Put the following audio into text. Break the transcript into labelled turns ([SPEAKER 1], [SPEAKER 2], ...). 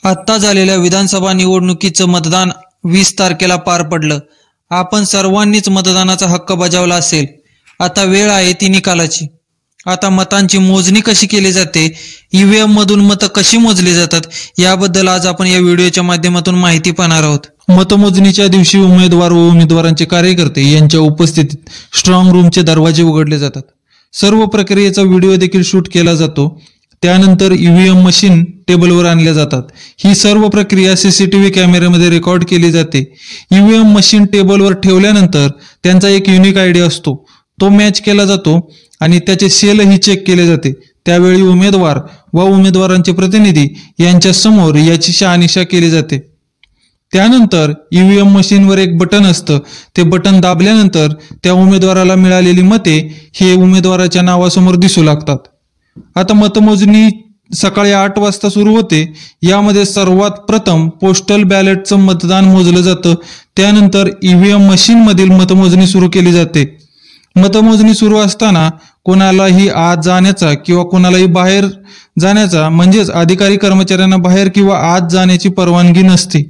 [SPEAKER 1] आत्ता झालेल्या विधानसभा निवडणुकीचं मतदान 20 तारखेला पार पडलं। आपण सर्वांनीच मतदानाचा हक्क बजावला असेल। आता वेळ आहे ती निकालाची। आता मतांची मोजणी कशी केली जाते, ईव्हीएम मधून मतं कशी मोजली जातात, याबद्दल आज आपण या व्हिडिओच्या माध्यमातून माहिती पाहणार आहोत।
[SPEAKER 2] मतमोजणीच्या दिवशी उमेदवार व उमेदवारांचे कार्यकर्ते यांच्या उपस्थितीत स्ट्रॉंग रूमचे दरवाजे उघडले जातात। सर्व प्रक्रियेचा व्हिडिओ देखील शूट केला जातो। त्यानंतर ईव्हीएम मशीन टेबलवर आणल्या जातात। ही सर्व प्रक्रिया सीसीटीव्ही कॅमेऱ्यामध्ये रेकॉर्ड केली जाते। ईव्हीएम मशीन टेबलवर ठेवल्यानंतर त्यांचा एक युनिक आयडी असतो, तो मॅच केला जातो आणि त्याचे सेलही चेक केले जाते। त्यावेळी उमेदवार व उमेदवारांचे प्रतिनिधी यांच्या समोर याची शहानिशा केली जाते। त्यानंतर ईव्हीएम मशीनवर एक बटन असतं, ते बटन दाबल्यानंतर त्या उमेदवाराला मिळालेली मते हे उमेदवाराच्या नावासमोर दिसू लागतात। आता मतमोजणी सकाळी 8 वाजता सुरू होते। यामध्ये सर्वात प्रथम पोस्टल बॅलेटचं मतदान मोजलं जातं। त्यानंतर ईव्हीएम मशीन मधील मतमोजणी सुरू केली जाते। मतमोजणी सुरू असताना कोणालाही आत जाण्याचा किंवा कोणालाही बाहेर जाण्याचा म्हणजेच अधिकारी कर्मचाऱ्यांना बाहेर किंवा आत जाण्याची परवानगी नसते।